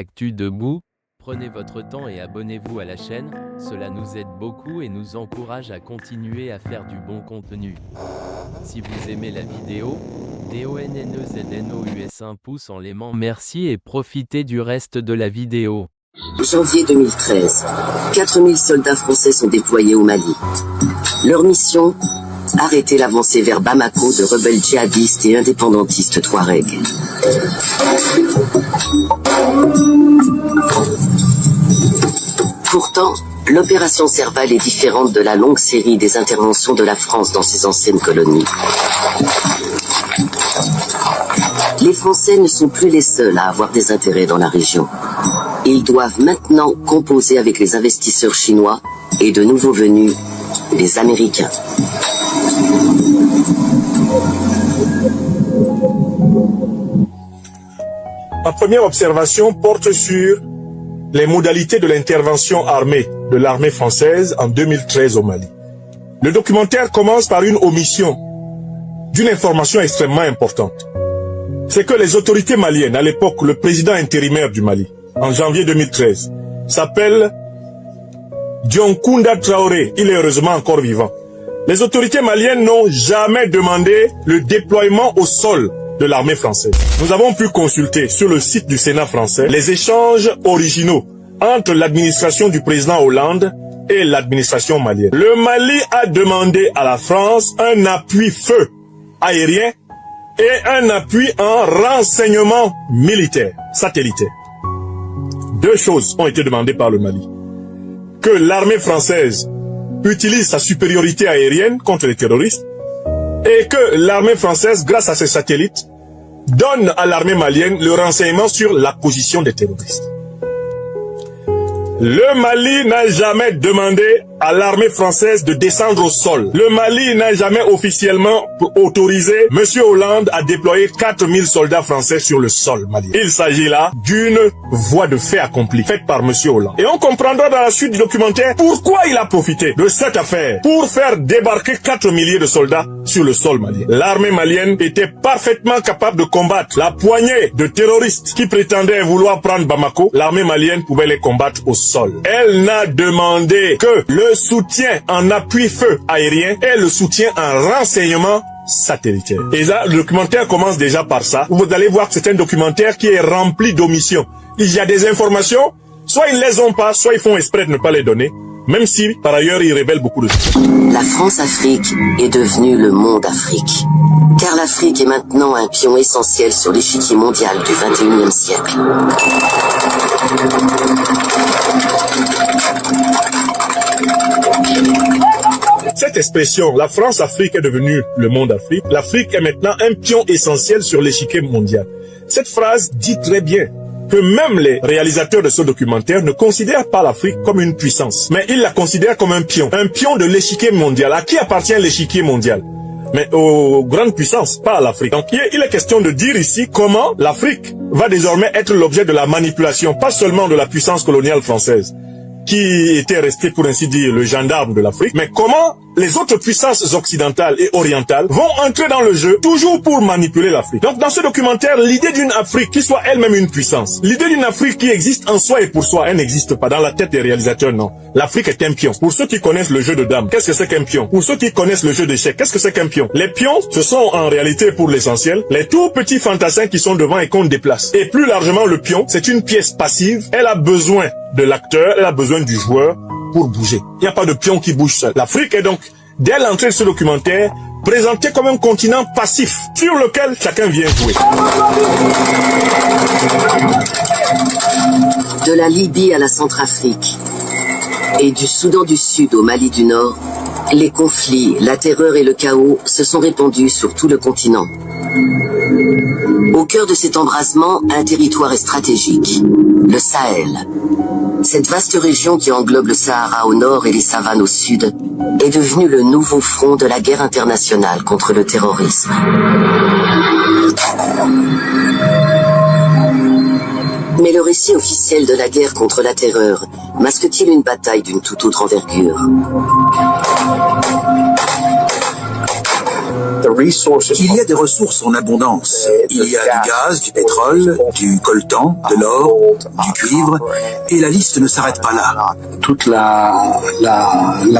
Actu Debout, prenez votre temps et abonnez-vous à la chaîne, cela nous aide beaucoup et nous encourage à continuer à faire du bon contenu. Si vous aimez la vidéo, DONNEZNOUS un pouce en l'aimant, merci et profitez du reste de la vidéo. Janvier 2013. 4000 soldats français sont déployés au Mali. Leur mission, arrêter l'avancée vers Bamako de rebelles djihadistes et indépendantistes touaregs. Pourtant, l'opération Serval est différente de la longue série des interventions de la France dans ses anciennes colonies. Les Français ne sont plus les seuls à avoir des intérêts dans la région. Ils doivent maintenant composer avec les investisseurs chinois et de nouveaux venus, les Américains. Ma première observation porte sur les modalités de l'intervention armée de l'armée française en 2013 au Mali. Le documentaire commence par une omission d'une information extrêmement importante. C'est que les autorités maliennes, à l'époque, le président intérimaire du Mali, en janvier 2013, s'appelle Dioncounda Traoré. Il est heureusement encore vivant. Les autorités maliennes n'ont jamais demandé le déploiement au sol de l'armée française. Nous avons pu consulter sur le site du Sénat français les échanges originaux entre l'administration du président Hollande et l'administration malienne. Le Mali a demandé à la France un appui feu aérien et un appui en renseignement militaire, satellitaire. Deux choses ont été demandées par le Mali. Que l'armée française utilise sa supériorité aérienne contre les terroristes et que l'armée française, grâce à ses satellites, donne à l'armée malienne le renseignement sur la position des terroristes. Le Mali n'a jamais demandé à l'armée française de descendre au sol. Le Mali n'a jamais officiellement autorisé M. Hollande à déployer 4000 soldats français sur le sol malien. Il s'agit là d'une voie de fait accomplie, faite par M. Hollande. Et on comprendra dans la suite du documentaire pourquoi il a profité de cette affaire pour faire débarquer 4 milliers de soldats sur le sol malien. L'armée malienne était parfaitement capable de combattre la poignée de terroristes qui prétendaient vouloir prendre Bamako. L'armée malienne pouvait les combattre au sol. Elle n'a demandé que le soutien en appui feu aérien et le soutien en renseignement satellitaire. Et là, le documentaire commence déjà par ça. Vous allez voir que c'est un documentaire qui est rempli d'omissions. Il y a des informations, soit ils ne les ont pas, soit ils font exprès de ne pas les donner, même si, par ailleurs, ils révèlent beaucoup de choses. La France-Afrique est devenue le monde Afrique. Car l'Afrique est maintenant un pion essentiel sur l'échiquier mondial du XXIe siècle. Cette expression, la France-Afrique est devenue le monde Afrique. L'Afrique est maintenant un pion essentiel sur l'échiquier mondial. Cette phrase dit très bien que même les réalisateurs de ce documentaire ne considèrent pas l'Afrique comme une puissance, mais ils la considèrent comme un pion de l'échiquier mondial. À qui appartient l'échiquier mondial? Mais aux grandes puissances, pas à l'Afrique. Donc il est question de dire ici comment l'Afrique va désormais être l'objet de la manipulation, pas seulement de la puissance coloniale française, qui était resté pour ainsi dire le gendarme de l'Afrique, mais comment les autres puissances occidentales et orientales vont entrer dans le jeu toujours pour manipuler l'Afrique. Donc dans ce documentaire, l'idée d'une Afrique qui soit elle-même une puissance, l'idée d'une Afrique qui existe en soi et pour soi, elle n'existe pas. Dans la tête des réalisateurs, non. L'Afrique est un pion. Pour ceux qui connaissent le jeu de dames, qu'est-ce que c'est qu'un pion? Pour ceux qui connaissent le jeu d'échecs, qu'est-ce que c'est qu'un pion? Les pions, ce sont en réalité pour l'essentiel les tout petits fantassins qui sont devant et qu'on déplace. Et plus largement, le pion, c'est une pièce passive. Elle a besoin de l'acteur, elle a besoin du joueur pour bouger. Il n'y a pas de pion qui bouge seul. L'Afrique est donc, dès l'entrée de ce documentaire, présentée comme un continent passif sur lequel chacun vient jouer. De la Libye à la Centrafrique et du Soudan du Sud au Mali du Nord, les conflits, la terreur et le chaos se sont répandus sur tout le continent. Au cœur de cet embrasement, un territoire est stratégique, le Sahel. Cette vaste région qui englobe le Sahara au nord et les savanes au sud est devenue le nouveau front de la guerre internationale contre le terrorisme. Mais le récit officiel de la guerre contre la terreur masque-t-il une bataille d'une toute autre envergure? Il y a des ressources en abondance. Il y a du gaz, du pétrole, du coltan, de l'or, du cuivre, et la liste ne s'arrête pas là. Toute la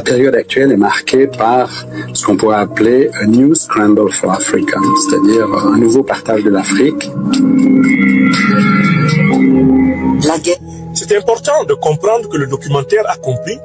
période actuelle est marquée par ce qu'on pourrait appeler a new scramble for Africa, c'est-à-dire un nouveau partage de l'Afrique. C'est important de comprendre que le documentaire a compris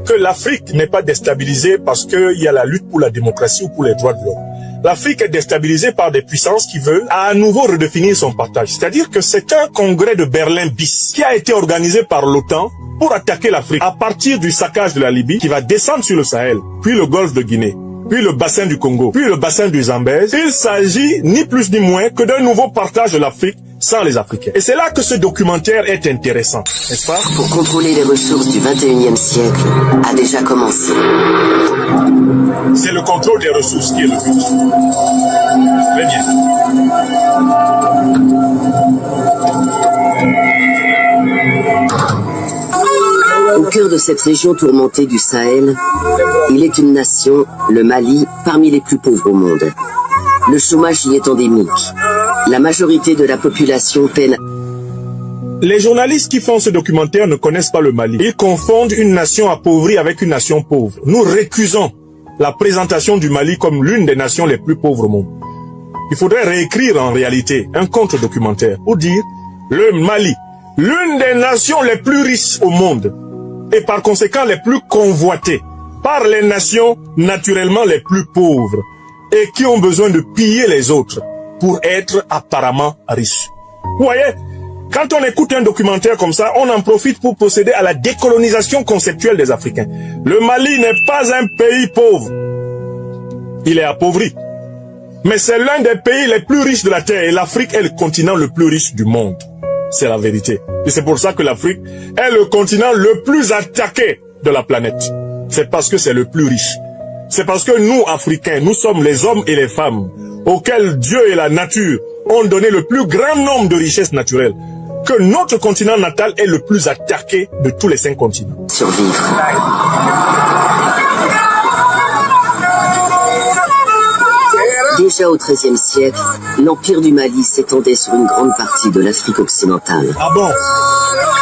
que l'Afrique n'est pas déstabilisée parce qu'il y a la lutte pour la démocratie ou pour les droits de l'homme. L'Afrique est déstabilisée par des puissances qui veulent à nouveau redéfinir son partage. C'est-à-dire que c'est un congrès de Berlin bis qui a été organisé par l'OTAN pour attaquer l'Afrique à partir du saccage de la Libye qui va descendre sur le Sahel, puis le golfe de Guinée, puis le bassin du Congo, puis le bassin du Zambèze. Il s'agit ni plus ni moins que d'un nouveau partage de l'Afrique sans les Africains. Et c'est là que ce documentaire est intéressant, n'est-ce pas? Pour contrôler les ressources du 21e siècle a déjà commencé. C'est le contrôle des ressources qui est le but. Très bien. Au cœur de cette région tourmentée du Sahel, il est une nation, le Mali, parmi les plus pauvres au monde. Le chômage y est endémique. La majorité de la population peine. Les journalistes qui font ce documentaire ne connaissent pas le Mali. Ils confondent une nation appauvrie avec une nation pauvre. Nous récusons la présentation du Mali comme l'une des nations les plus pauvres au monde. Il faudrait réécrire en réalité un contre-documentaire pour dire le Mali, l'une des nations les plus riches au monde et par conséquent les plus convoitées par les nations naturellement les plus pauvres et qui ont besoin de piller les autres pour être apparemment riches. Vous voyez, quand on écoute un documentaire comme ça, on en profite pour procéder à la décolonisation conceptuelle des Africains. Le Mali n'est pas un pays pauvre. Il est appauvri. Mais c'est l'un des pays les plus riches de la Terre et l'Afrique est le continent le plus riche du monde. C'est la vérité. Et c'est pour ça que l'Afrique est le continent le plus attaqué de la planète. C'est parce que c'est le plus riche. C'est parce que nous, Africains, nous sommes les hommes et les femmes auxquels Dieu et la nature ont donné le plus grand nombre de richesses naturelles, que notre continent natal est le plus attaqué de tous les 5 continents. Survivre. Déjà au XIIIe siècle, l'empire du Mali s'étendait sur une grande partie de l'Afrique occidentale. Ah bon?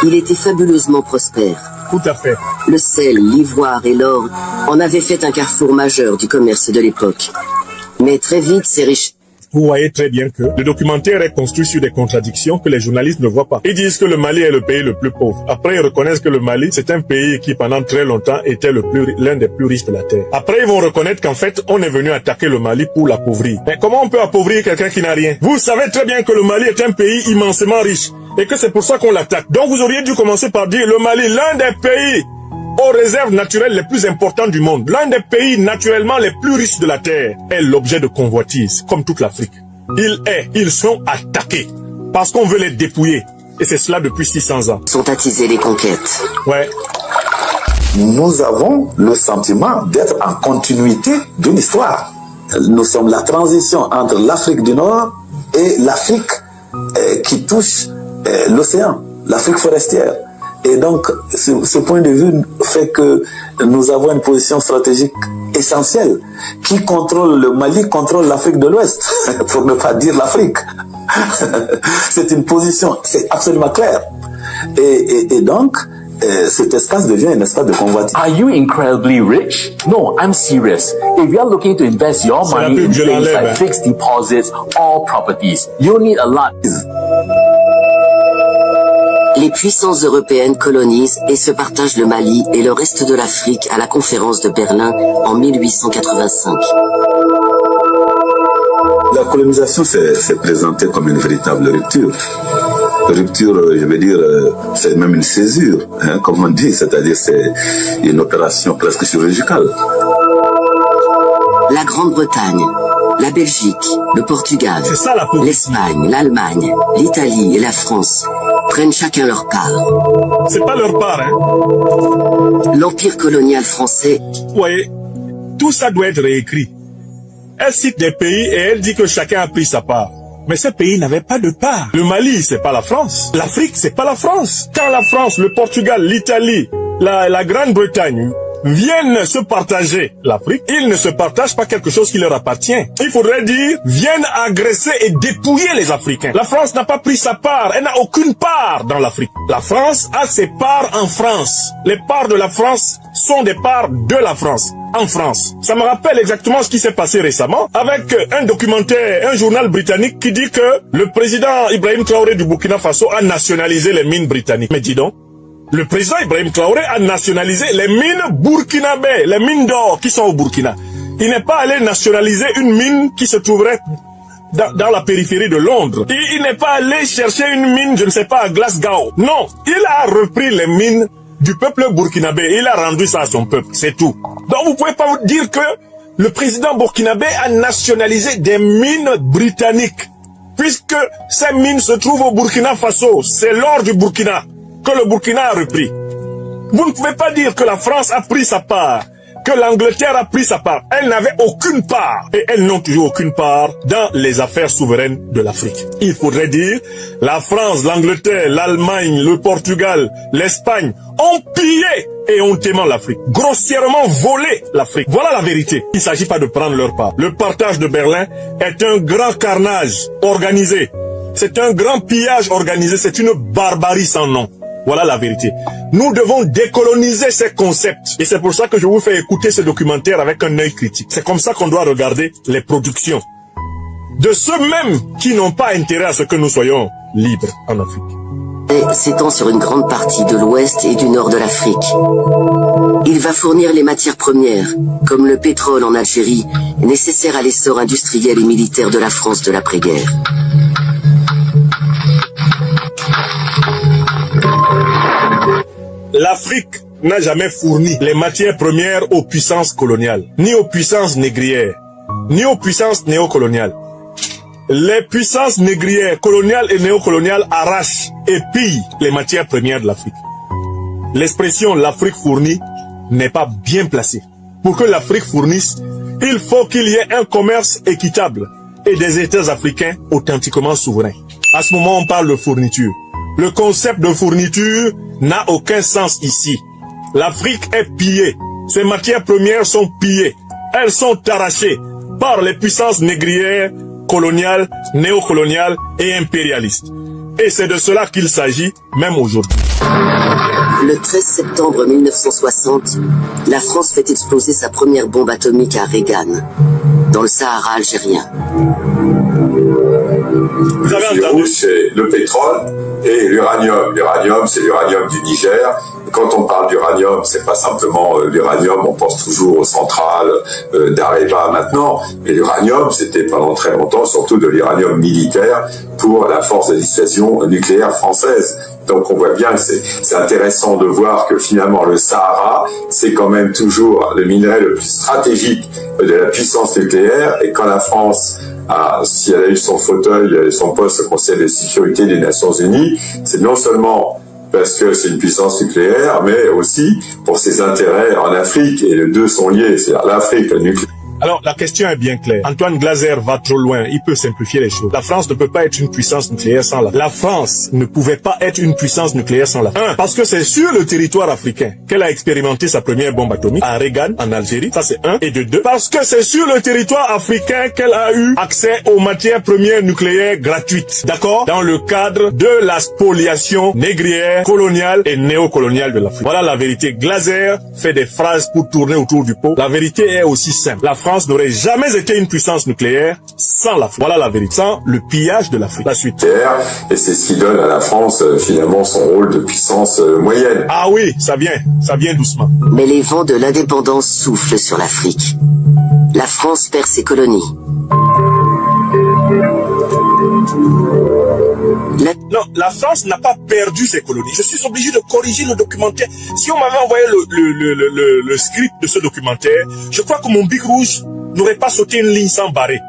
Il était fabuleusement prospère. Tout à fait. Le sel, l'ivoire et l'or en avaient fait un carrefour majeur du commerce de l'époque. Mais très vite, ces richesses... Vous voyez très bien que le documentaire est construit sur des contradictions que les journalistes ne voient pas. Ils disent que le Mali est le pays le plus pauvre. Après, ils reconnaissent que le Mali, c'est un pays qui, pendant très longtemps, était l'un des plus riches de la Terre. Après, ils vont reconnaître qu'en fait, on est venu attaquer le Mali pour l'appauvrir. Mais comment on peut appauvrir quelqu'un qui n'a rien? Vous savez très bien que le Mali est un pays immensément riche et que c'est pour ça qu'on l'attaque. Donc, vous auriez dû commencer par dire le Mali, l'un des pays aux réserves naturelles les plus importantes du monde, l'un des pays naturellement les plus riches de la Terre, est l'objet de convoitise, comme toute l'Afrique. Ils sont attaqués, parce qu'on veut les dépouiller. Et c'est cela depuis 600 ans. Sont attisés les conquêtes. Ouais. Nous avons le sentiment d'être en continuité d'une histoire. Nous sommes la transition entre l'Afrique du Nord et l'Afrique qui touche l'océan, l'Afrique forestière. Et donc, ce point de vue fait que nous avons une position stratégique essentielle. Qui contrôle le Mali contrôle l'Afrique de l'Ouest, pour ne pas dire l'Afrique. C'est une position, c'est absolument clair. Et donc, cet espace devient un espace de convoitise. Are you incredibly rich? No, I'm serious. If you are looking to invest your money in things like fixed deposits or properties, you need a lot. Les puissances européennes colonisent et se partagent le Mali et le reste de l'Afrique à la conférence de Berlin en 1885. La colonisation s'est présentée comme une véritable rupture. Rupture, je veux dire, c'est même une césure, hein, comme on dit, c'est-à-dire c'est une opération presque chirurgicale. La Grande-Bretagne, la Belgique, le Portugal, l'Espagne, l'Allemagne, l'Italie et la France prennent chacun leur part. C'est pas leur part, hein. L'empire colonial français... Vous voyez, tout ça doit être réécrit. Elle cite des pays et elle dit que chacun a pris sa part. Mais ces pays n'avaient pas de part. Le Mali, c'est pas la France. L'Afrique, c'est pas la France. Quand la France, le Portugal, l'Italie, la Grande-Bretagne viennent se partager l'Afrique, ils ne se partagent pas quelque chose qui leur appartient. Il faudrait dire, viennent agresser et dépouiller les Africains. La France n'a pas pris sa part, elle n'a aucune part dans l'Afrique. La France a ses parts en France. Les parts de la France sont des parts de la France. En France. Ça me rappelle exactement ce qui s'est passé récemment avec un documentaire, un journal britannique qui dit que le président Ibrahim Traoré du Burkina Faso a nationalisé les mines britanniques. Mais dis donc, le président Ibrahim Traoré a nationalisé les mines burkinabées, les mines d'or qui sont au Burkina. Il n'est pas allé nationaliser une mine qui se trouverait dans la périphérie de Londres. Il n'est pas allé chercher une mine, je ne sais pas, à Glasgow. Non, il a repris les mines du peuple burkinabé. Il a rendu ça à son peuple, c'est tout. Donc vous pouvez pas vous dire que le président burkinabé a nationalisé des mines britanniques, puisque ces mines se trouvent au Burkina Faso. C'est l'or du Burkina que le Burkina a repris. Vous ne pouvez pas dire que la France a pris sa part, que l'Angleterre a pris sa part. Elle n'avait aucune part, et elles n'ont toujours aucune part dans les affaires souveraines de l'Afrique. Il faudrait dire, la France, l'Angleterre, l'Allemagne, le Portugal, l'Espagne ont pillé et hontément l'Afrique, grossièrement volé l'Afrique. Voilà la vérité. Il ne s'agit pas de prendre leur part. Le partage de Berlin est un grand carnage organisé. C'est un grand pillage organisé. C'est une barbarie sans nom. Voilà la vérité. Nous devons décoloniser ces concepts. Et c'est pour ça que je vous fais écouter ce documentaire avec un œil critique. C'est comme ça qu'on doit regarder les productions de ceux-mêmes qui n'ont pas intérêt à ce que nous soyons libres en Afrique. Et s'étend sur une grande partie de l'ouest et du nord de l'Afrique. Il va fournir les matières premières, comme le pétrole en Algérie, nécessaires à l'essor industriel et militaire de la France de l'après-guerre. L'Afrique n'a jamais fourni les matières premières aux puissances coloniales, ni aux puissances négrières, ni aux puissances néocoloniales. Les puissances négrières, coloniales et néocoloniales arrachent et pillent les matières premières de l'Afrique. L'expression « l'Afrique fournit » n'est pas bien placée. Pour que l'Afrique fournisse, il faut qu'il y ait un commerce équitable et des États africains authentiquement souverains. À ce moment, on parle de fourniture. Le concept de fourniture n'a aucun sens ici. L'Afrique est pillée. Ses matières premières sont pillées. Elles sont arrachées par les puissances négrières, coloniales, néocoloniales et impérialistes. Et c'est de cela qu'il s'agit, même aujourd'hui. Le 13 septembre 1960, la France fait exploser sa première bombe atomique à Regan, dans le Sahara algérien. Vous avez entendu ? Le fil rouge, c'est le pétrole et l'uranium. L'uranium, c'est l'uranium du Niger. Et quand on parle d'uranium, c'est pas simplement l'uranium, on pense toujours aux centrales d'Areva maintenant. Mais l'uranium, c'était pendant très longtemps surtout de l'uranium militaire pour la force de dissuasion nucléaire française. Donc on voit bien que c'est intéressant de voir que finalement le Sahara, c'est quand même toujours le minerai le plus stratégique de la puissance nucléaire. Et quand la France si elle a eu son fauteuil, son poste au Conseil de sécurité des Nations Unies, c'est non seulement parce que c'est une puissance nucléaire, mais aussi pour ses intérêts en Afrique. Et les deux sont liés, c'est-à-dire l'Afrique, le nucléaire. Alors, la question est bien claire. Antoine Glaser va trop loin. Il peut simplifier les choses. La France ne peut pas être une puissance nucléaire sans l'Afrique. La France ne pouvait pas être une puissance nucléaire sans l'Afrique. Parce que c'est sur le territoire africain qu'elle a expérimenté sa première bombe atomique, à Regan, en Algérie. Ça, c'est un. Et de deux, parce que c'est sur le territoire africain qu'elle a eu accès aux matières premières nucléaires gratuites. D'accord? Dans le cadre de la spoliation négrière, coloniale et néocoloniale de l'Afrique. Voilà la vérité. Glaser fait des phrases pour tourner autour du pot. La vérité est aussi simple. La France n'aurait jamais été une puissance nucléaire sans l'Afrique. Voilà la vérité. Sans le pillage de l'Afrique. La suite. Et c'est ce qui donne à la France finalement son rôle de puissance moyenne. Ah oui, ça vient doucement. Mais les vents de l'indépendance soufflent sur l'Afrique. La France perd ses colonies. Non, la France n'a pas perdu ses colonies. Je suis obligé de corriger le documentaire. Si on m'avait envoyé le script de ce documentaire, je crois que mon bic rouge n'aurait pas sauté une ligne sans barrer.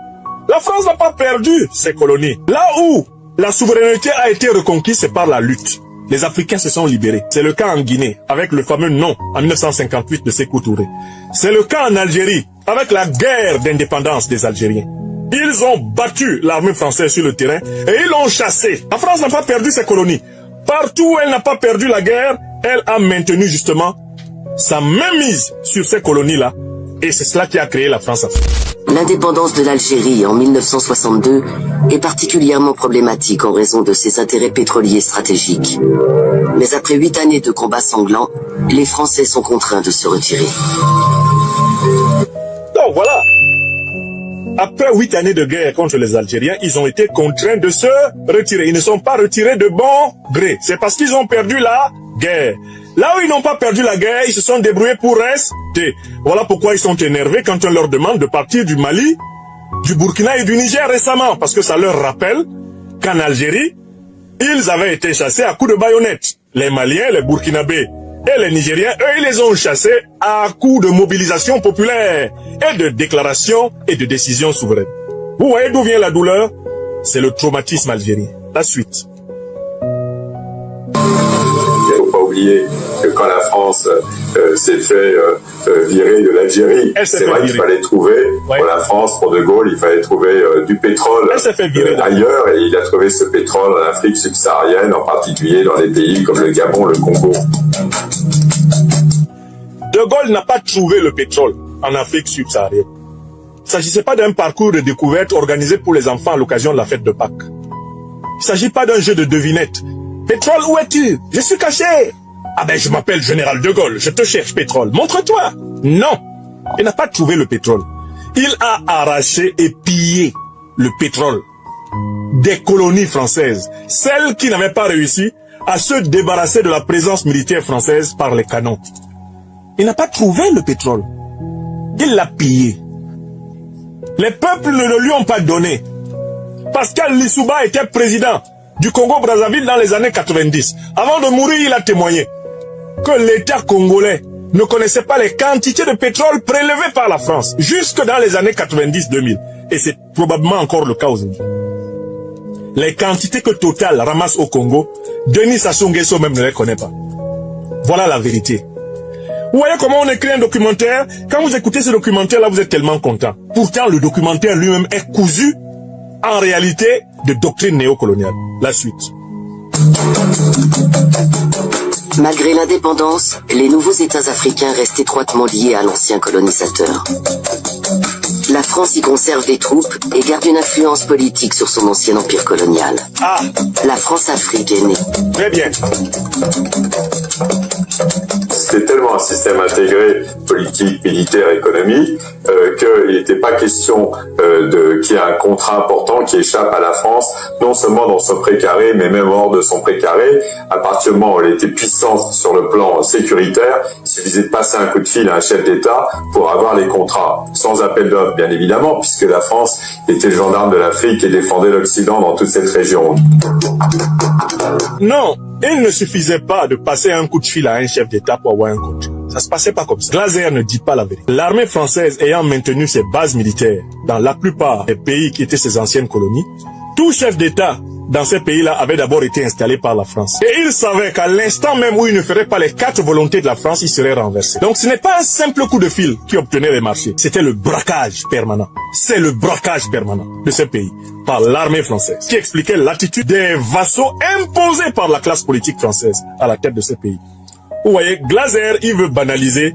La France n'a pas perdu ses colonies. Là où la souveraineté a été reconquise, c'est par la lutte. Les Africains se sont libérés. C'est le cas en Guinée, avec le fameux non en 1958 de Sékou Touré. C'est le cas en Algérie, avec la guerre d'indépendance des Algériens. Ils ont battu l'armée française sur le terrain et ils l'ont chassée. La France n'a pas perdu ses colonies. Partout où elle n'a pas perdu la guerre, elle a maintenu justement sa mainmise sur ces colonies-là, et c'est cela qui a créé la France-Afrique. L'indépendance de l'Algérie en 1962 est particulièrement problématique en raison de ses intérêts pétroliers stratégiques. Mais après 8 années de combats sanglants, les Français sont contraints de se retirer. Donc voilà. Après 8 années de guerre contre les Algériens, ils ont été contraints de se retirer. Ils ne sont pas retirés de bon gré. C'est parce qu'ils ont perdu la guerre. Là où ils n'ont pas perdu la guerre, ils se sont débrouillés pour rester. Voilà pourquoi ils sont énervés quand on leur demande de partir du Mali, du Burkina et du Niger récemment. Parce que ça leur rappelle qu'en Algérie, ils avaient été chassés à coups de baïonnettes. Les Maliens, les Burkinabés et les Nigériens, eux, ils les ont chassés à coups de mobilisation populaire et de déclarations et de décisions souveraines. Vous voyez d'où vient la douleur? C'est le traumatisme algérien. La suite. Il ne faut pas oublier que quand la France s'est fait virer de l'Algérie, c'est vrai qu'il fallait trouver, pour la France, pour De Gaulle, il fallait trouver du pétrole ailleurs, et il a trouvé ce pétrole en Afrique subsaharienne, en particulier dans des pays comme le Gabon, le Congo. De Gaulle n'a pas trouvé le pétrole en Afrique subsaharienne. Il ne s'agissait pas d'un parcours de découverte organisé pour les enfants à l'occasion de la fête de Pâques. Il ne s'agit pas d'un jeu de devinettes. Pétrole, où es-tu? Je suis caché. Ah ben, je m'appelle Général de Gaulle, je te cherche pétrole. Montre-toi. Non, il n'a pas trouvé le pétrole. Il a arraché et pillé le pétrole des colonies françaises, celles qui n'avaient pas réussi à se débarrasser de la présence militaire française par les canons. Il n'a pas trouvé le pétrole. Il l'a pillé. Les peuples ne le lui ont pas donné. Pascal Lissouba était président du Congo-Brazzaville dans les années 90. Avant de mourir, il a témoigné que l'État congolais ne connaissait pas les quantités de pétrole prélevées par la France, jusque dans les années 90-2000. Et c'est probablement encore le cas aujourd'hui. Les quantités que Total ramasse au Congo, Denis Sassou Nguesso même ne les connaît pas. Voilà la vérité. Vous voyez comment on écrit un documentaire? Quand vous écoutez ce documentaire-là, vous êtes tellement content. Pourtant, le documentaire lui-même est cousu, en réalité, de doctrine néocoloniale. La suite. Malgré l'indépendance, les nouveaux États africains restent étroitement liés à l'ancien colonisateur. La France y conserve des troupes et garde une influence politique sur son ancien empire colonial. Ah. La France-Afrique est née. Très bien. C'était tellement un système intégré, politique, militaire, économique, qu'il n'était pas question qu'il y ait un contrat important qui échappe à la France, non seulement dans son précaré, mais même hors de son précaré. À partir du moment où elle était puissante sur le plan sécuritaire, il suffisait de passer un coup de fil à un chef d'État pour avoir les contrats, sans appel d'offres, bien évidemment, puisque la France était le gendarme de l'Afrique et défendait l'Occident dans toute cette région. Non, il ne suffisait pas de passer un coup de fil à un chef d'État pour avoir un contrat. Ça se passait pas comme ça. Glaser ne dit pas la vérité. L'armée française ayant maintenu ses bases militaires dans la plupart des pays qui étaient ses anciennes colonies, tout chef d'État dans ces pays-là avait d'abord été installé par la France. Et il savait qu'à l'instant même où il ne ferait pas les 4 volontés de la France, il serait renversé. Donc ce n'est pas un simple coup de fil qui obtenait les marchés. C'était le braquage permanent. C'est le braquage permanent de ces pays par l'armée française qui expliquait l'attitude des vassaux imposés par la classe politique française à la tête de ces pays. Vous voyez, Glaser, il veut banaliser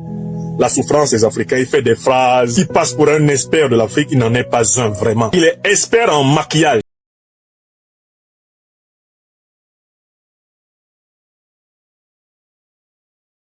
la souffrance des Africains. Il fait des phrases. Il passe pour un expert de l'Afrique. Il n'en est pas un vraiment. Il est expert en maquillage.